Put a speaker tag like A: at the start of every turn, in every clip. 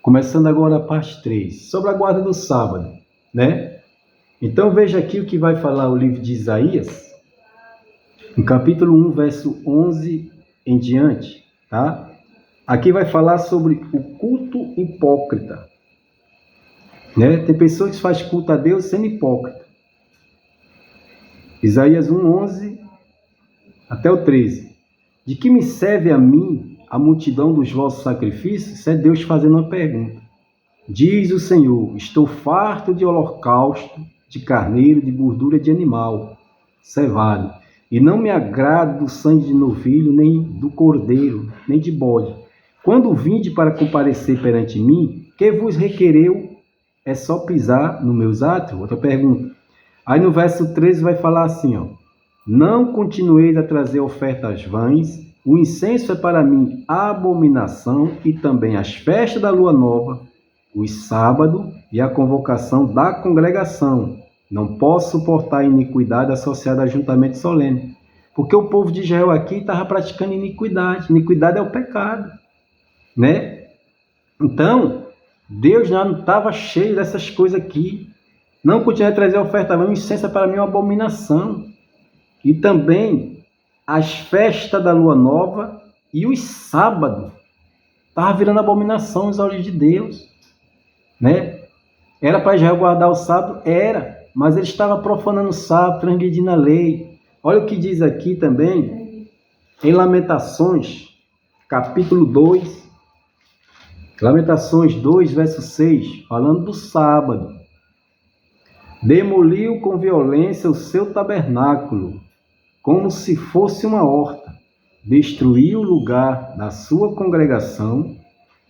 A: Começando agora a parte 3, sobre a guarda do sábado, né? Então veja aqui o que vai falar o livro de Isaías, no capítulo 1, verso 11 em diante, tá? Aqui vai falar sobre o culto hipócrita, né? Tem pessoas que fazem culto a Deus sendo hipócrita. Isaías 1, 11 até o 13. De que me serve a mim a multidão dos vossos sacrifícios? Isso é Deus fazendo uma pergunta. Diz o Senhor: estou farto de holocausto, de carneiro, de gordura de animal cevado, e não me agrada do sangue de novilho, nem do cordeiro, nem de bode. Quando vinde para comparecer perante mim, que vos requereu? É só pisar nos meus átrios? Outra pergunta. Aí no verso 13 vai falar assim, ó: não continueis a trazer ofertas vãs, o incenso é para mim abominação, e também as festas da lua nova, os sábados e a convocação da congregação. Não posso suportar a iniquidade associada a ajuntamento solene. Porque o povo de Israel aqui estava praticando iniquidade. Iniquidade é o pecado, né? Então, Deus já não estava cheio dessas coisas aqui. Não continue a trazer oferta, não. Incenso é para mim uma abominação. E também as festas da lua nova e os sábados. Estava virando abominação aos olhos de Deus, né? Era para Israel guardar o sábado? Era. Mas ele estava profanando o sábado, transgredindo a lei. Olha o que diz aqui também, em Lamentações, capítulo 2. Lamentações 2, verso 6, falando do sábado. Demoliu com violência o seu tabernáculo, como se fosse uma horta. Destruiu o lugar da sua congregação.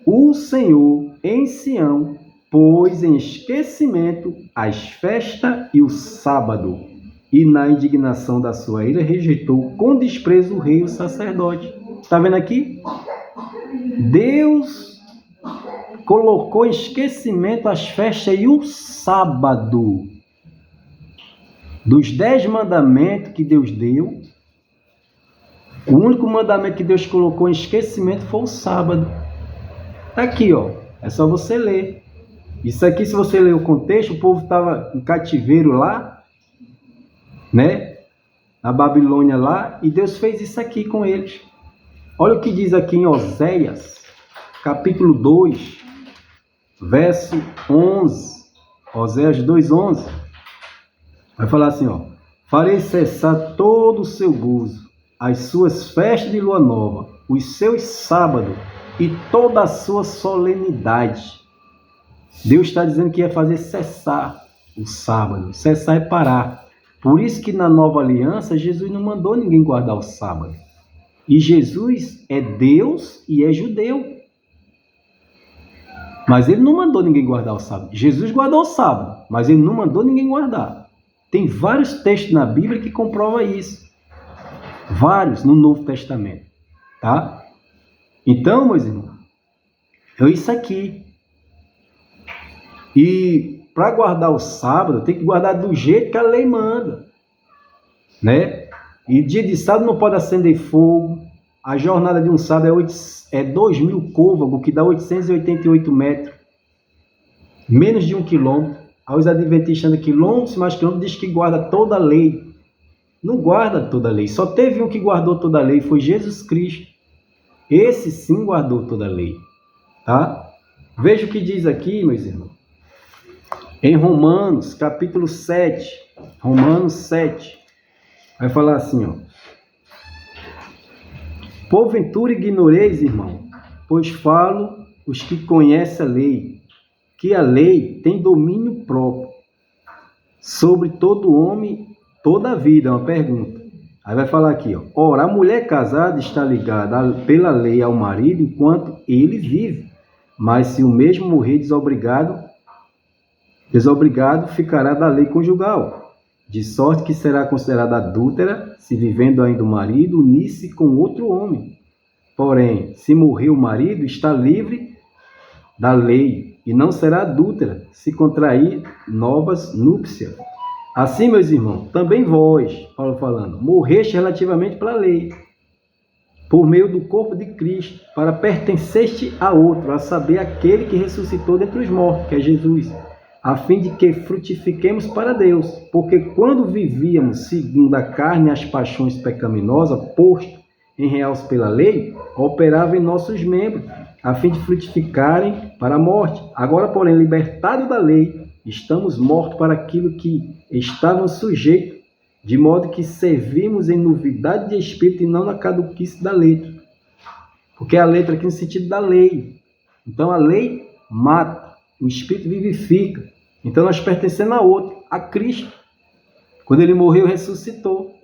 A: O Senhor, em Sião, pôs em esquecimento as festas e o sábado, e na indignação da sua ira rejeitou com desprezo o rei e o sacerdote. Está vendo aqui? Deus colocou em esquecimento as festas e o sábado. Dos 10 mandamentos que Deus deu, o único mandamento que Deus colocou em esquecimento foi o sábado. Está aqui, ó. É só você ler. Isso aqui, se você ler o contexto, o povo estava em cativeiro lá, né? Na Babilônia lá, e Deus fez isso aqui com eles. Olha o que diz aqui em Oséias, capítulo 2, verso 11. Oséias 2:11. Vai falar assim, ó: farei cessar todo o seu gozo, as suas festas de lua nova, os seus sábados e toda a sua solenidade. Deus está dizendo que ia fazer cessar o sábado. Cessar é parar. Por isso que na nova aliança, Jesus não mandou ninguém guardar o sábado. E Jesus é Deus e é judeu. Mas ele não mandou ninguém guardar o sábado. Jesus guardou o sábado, mas ele não mandou ninguém guardar. Tem vários textos na Bíblia que comprovam isso. Vários no Novo Testamento. Tá? Então, meus irmãos, é isso aqui. E para guardar o sábado, tem que guardar do jeito que a lei manda, né? E dia de sábado não pode acender fogo. A jornada de um sábado é 2.000 côvagos, que dá 888 metros. Menos de 1 quilômetro. Aos adventistas andam quilômetros, mais quilômetros, diz que guarda toda a lei. Não guarda toda a lei. Só teve um que guardou toda a lei, foi Jesus Cristo. Esse sim guardou toda a lei. Tá? Veja o que diz aqui, meus irmãos. Em Romanos, capítulo 7, Romanos 7, vai falar assim, ó: porventura ignoreis, irmão, pois falo os que conhecem a lei, que a lei tem domínio próprio sobre todo homem, toda a vida. É uma pergunta. Aí vai falar aqui, ó: ora, a mulher casada está ligada pela lei ao marido enquanto ele vive, mas se o mesmo morrer desobrigado ficará da lei conjugal, de sorte que será considerada adúltera, se vivendo ainda o marido, unir-se com outro homem. Porém, se morrer o marido, está livre da lei, e não será adúltera, se contrair novas núpcias. Assim, meus irmãos, também vós, Paulo falando, morreste relativamente pela lei, por meio do corpo de Cristo, para pertencer-te a outro, a saber, aquele que ressuscitou dentre os mortos, que é Jesus, a fim de que frutifiquemos para Deus. Porque quando vivíamos segundo a carne as paixões pecaminosas, posto em reals pela lei, operava em nossos membros, a fim de frutificarem para a morte. Agora, porém, libertados da lei, estamos mortos para aquilo que estávamos sujeitos, de modo que servimos em novidade de espírito e não na caduquice da letra. Porque a letra aqui no sentido da lei. Então a lei mata, o espírito vivifica. Então nós pertencemos a outro, a Cristo. Quando ele morreu, ressuscitou.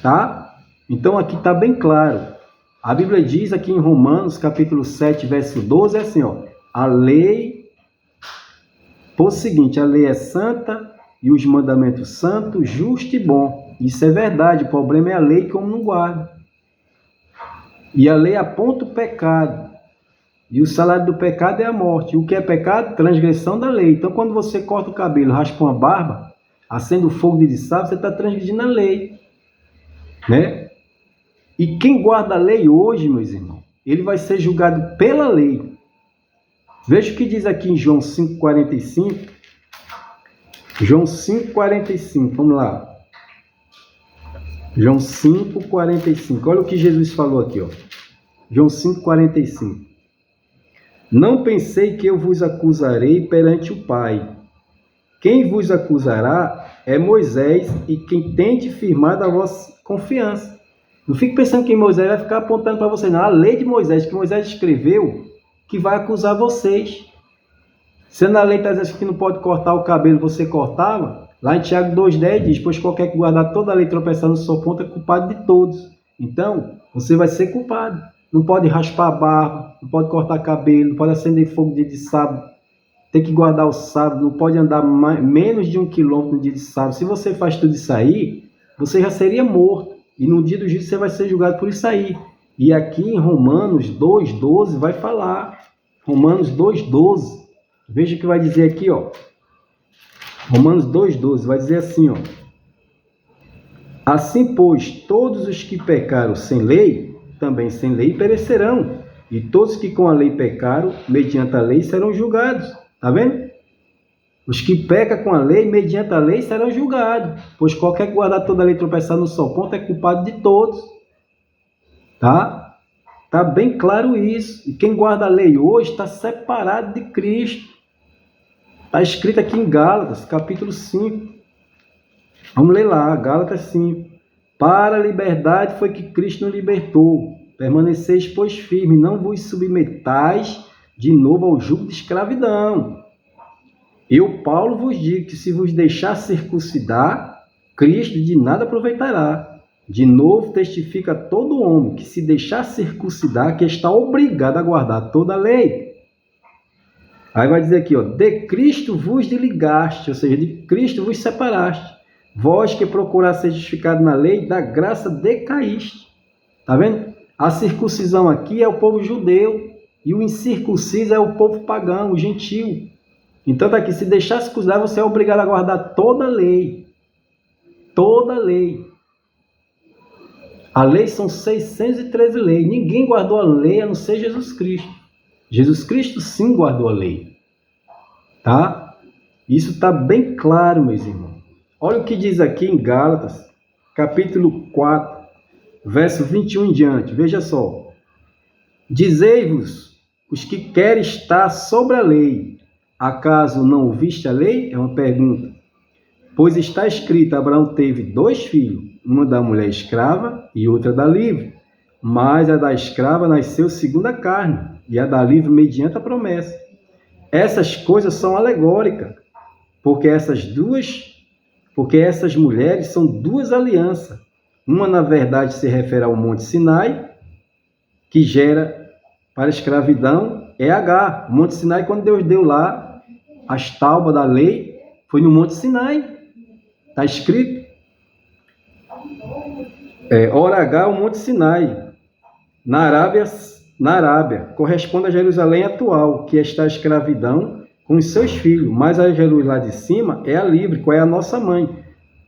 A: Tá? Então aqui está bem claro. A Bíblia diz aqui em Romanos, capítulo 7, verso 12, é assim, ó. A lei, por seguinte, a lei é santa e os mandamentos santos, justo e bom. Isso é verdade, o problema é a lei como não guarda. E a lei aponta o pecado. E o salário do pecado é a morte. E o que é pecado? Transgressão da lei. Então, quando você corta o cabelo, raspa uma barba, acende o fogo de sábado, você está transgredindo a lei. Né? E quem guarda a lei hoje, meus irmãos, ele vai ser julgado pela lei. Veja o que diz aqui em João 5,45. João 5,45, vamos lá. João 5,45. Olha o que Jesus falou aqui, ó. João 5,45. Não pensei que eu vos acusarei perante o Pai. Quem vos acusará é Moisés e quem tente firmar a vossa confiança. Não fique pensando que Moisés vai ficar apontando para você, não. A lei de Moisés, que Moisés escreveu, que vai acusar vocês. Se na lei está dizendo que não pode cortar o cabelo, você cortava. Lá em Tiago 2,10 diz, pois qualquer que guardar toda a lei tropeçar no seu ponto é culpado de todos. Então, você vai ser culpado. Não pode raspar a barba, não pode cortar cabelo, não pode acender fogo no dia de sábado. Tem que guardar o sábado, não pode andar menos de 1 quilômetro no dia de sábado. Se você faz tudo isso aí, você já seria morto. E no dia do juízo você vai ser julgado por isso aí. E aqui em Romanos 2,12 vai falar. Romanos 2,12. Veja o que vai dizer aqui, ó. Romanos 2,12 vai dizer assim, ó. Assim, pois, todos os que pecaram sem lei, também sem lei perecerão. E todos que com a lei pecaram, mediante a lei, serão julgados. Tá vendo? Os que pecam com a lei, mediante a lei, serão julgados. Pois qualquer que guardar toda a lei e tropeçar no seu ponto é culpado de todos. Tá? Tá bem claro isso. E quem guarda a lei hoje está separado de Cristo. Está escrito aqui em Gálatas, capítulo 5. Vamos ler lá, Gálatas 5. Para a liberdade foi que Cristo nos libertou. Permaneceis, pois, firme, não vos submetais de novo ao jugo de escravidão. Eu, Paulo, vos digo que se vos deixar circuncidar, Cristo de nada aproveitará. De novo testifica todo homem que se deixar circuncidar, que está obrigado a guardar toda a lei. Aí vai dizer aqui, ó, de Cristo vos desligaste, ou seja, de Cristo vos separaste. Vós que procuraste ser justificado na lei, da graça decaíste. Tá vendo? A circuncisão aqui é o povo judeu e o incircunciso é o povo pagão, o gentil. Então tá aqui, se deixar circuncidar, você é obrigado a guardar toda a lei. Toda a lei. A lei são 613 leis. Ninguém guardou a lei a não ser Jesus Cristo. Jesus Cristo sim guardou a lei. Tá? Isso está bem claro, meus irmãos. Olha o que diz aqui em Gálatas, capítulo 4, verso 21 em diante. Veja só. Dizei-vos, os que querem estar sobre a lei, acaso não ouviste a lei? É uma pergunta. Pois está escrito, Abraão teve 2 filhos, uma da mulher escrava e outra da livre. Mas a da escrava nasceu segundo a carne, e a da livre mediante a promessa. Essas coisas são alegóricas, porque essas mulheres são 2 alianças. Uma, na verdade, se refere ao Monte Sinai, que gera para a escravidão, é Agar. O Monte Sinai, quando Deus deu lá as tábuas da lei, foi no Monte Sinai. Está escrito. Ora, Agar, o Monte Sinai, na Arábia, corresponde a Jerusalém atual, que está a escravidão com os seus filhos. Mas a Jerusalém lá de cima é a livre, qual é a nossa mãe.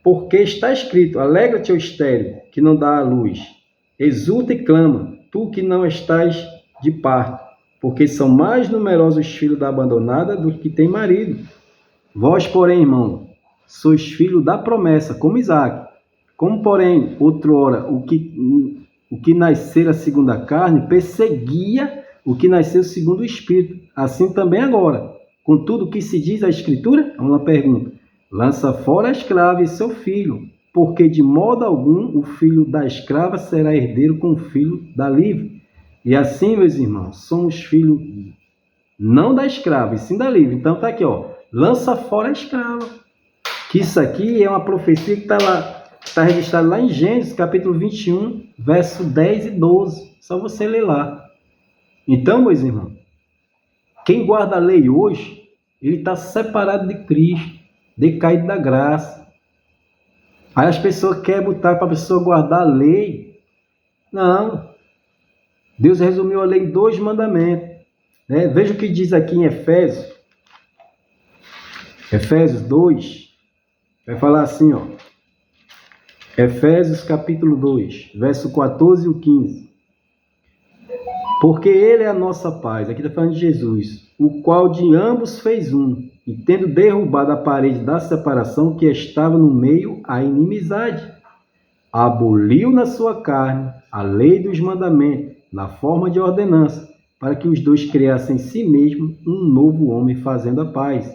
A: Porque está escrito, alegra-te, ó estéril, que não dá a luz. Exulta e clama, tu que não estás de parto, porque são mais numerosos os filhos da abandonada do que tem marido. Vós, porém, irmão, sois filhos da promessa, como Isaque. Como, porém, outrora, o que nascera segundo a carne, perseguia o que nasceu segundo o Espírito. Assim também agora. Contudo, o que se diz a Escritura? É uma pergunta. Lança fora a escrava e seu filho, porque de modo algum o filho da escrava será herdeiro com o filho da livre. E assim, meus irmãos, somos filhos não da escrava, e sim da livre. Então tá aqui, ó. Lança fora a escrava. Que isso aqui é uma profecia que está registrada lá em Gênesis, capítulo 21, verso 10 e 12. Só você ler lá. Então, meus irmãos, quem guarda a lei hoje, ele está separado de Cristo, decaído da graça. Aí as pessoas querem botar para a pessoa guardar a lei. Não. Deus resumiu a lei em 2 mandamentos. Né? Veja o que diz aqui em Efésios. Efésios 2. Vai falar assim, ó. Efésios capítulo 2, verso 14 e 15. Porque ele é a nossa paz. Aqui está falando de Jesus. O qual de ambos fez um. E tendo derrubado a parede da separação que estava no meio, a inimizade. Aboliu na sua carne a lei dos mandamentos, na forma de ordenança, para que os dois criassem em si mesmos um novo homem fazendo a paz.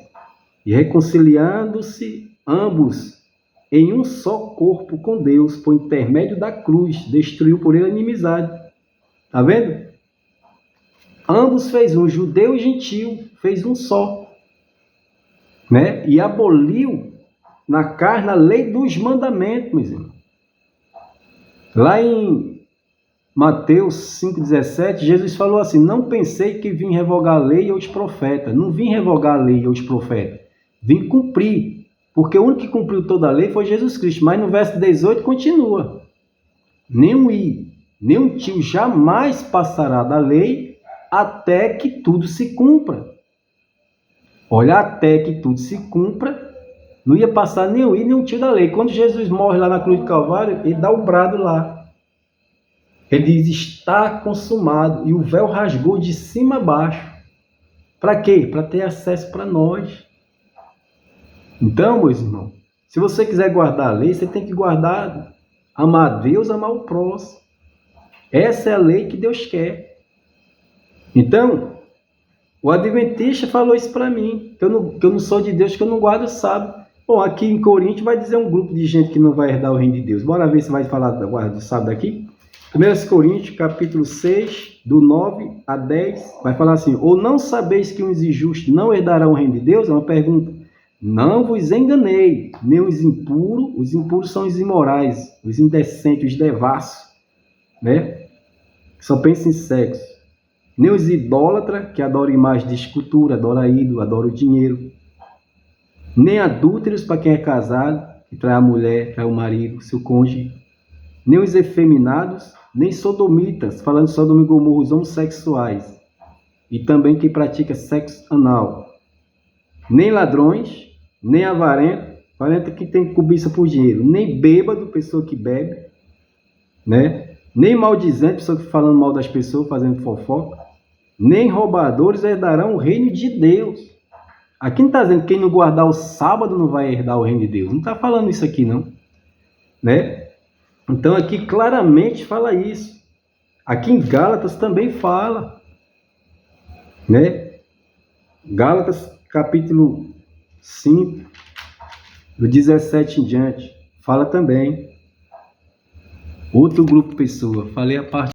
A: E reconciliando-se ambos em um só corpo com Deus, por intermédio da cruz, destruiu por ele a inimizade. Está vendo? Ambos fez um, judeu e gentil, fez um só. Né? E aboliu na carne a lei dos mandamentos, meus irmãos. Lá em Mateus 5,17, Jesus falou assim: não pensei que vim revogar a lei ou os profetas. Não vim revogar a lei ou os profetas. Vim cumprir. Porque o único que cumpriu toda a lei foi Jesus Cristo. Mas no verso 18 continua. Nem um i, nem um tio jamais passará da lei até que tudo se cumpra. Olha, até que tudo se cumpra, não ia passar nem o i, nem um tio da lei. Quando Jesus morre lá na cruz do Calvário, ele dá o brado lá. Ele diz, está consumado. E o véu rasgou de cima a baixo. Para quê? Para ter acesso para nós. Então, meus irmãos, se você quiser guardar a lei, você tem que guardar, amar a Deus, amar o próximo. Essa é a lei que Deus quer. Então, o adventista falou isso para mim, que eu não sou de Deus, que eu não guardo o sábado. Bom, aqui em Coríntios vai dizer um grupo de gente que não vai herdar o reino de Deus. Bora ver se vai falar da guarda do sábado aqui. 1 Coríntios, capítulo 6, do 9 a 10, vai falar assim: ou não sabeis que os injustos não herdarão o reino de Deus? É uma pergunta. Não vos enganei, nem os impuros são os imorais, os indecentes, os devassos, né? Que só pensam em sexo. Nem os idólatras, que adoram imagens de escultura, adoram ídolo, adoram o dinheiro. Nem adúlteros, para quem é casado, que trai a mulher, trai o marido, seu cônjuge. Nem os efeminados, nem sodomitas, falando só do Gomorra, os homossexuais. E também quem pratica sexo anal. Nem ladrões, nem avarento que tem cobiça por dinheiro, nem bêbado, pessoa que bebe, né? Nem maldizente, pessoa que falando mal das pessoas, fazendo fofoca, nem roubadores herdarão o reino de Deus. Aqui não está dizendo que quem não guardar o sábado não vai herdar o reino de Deus. Não está falando isso aqui, não. Né? Então aqui claramente fala isso. Aqui em Gálatas também fala. Né? Gálatas capítulo 5, do 17 em diante, fala também. Outro grupo de pessoas. Falei a parte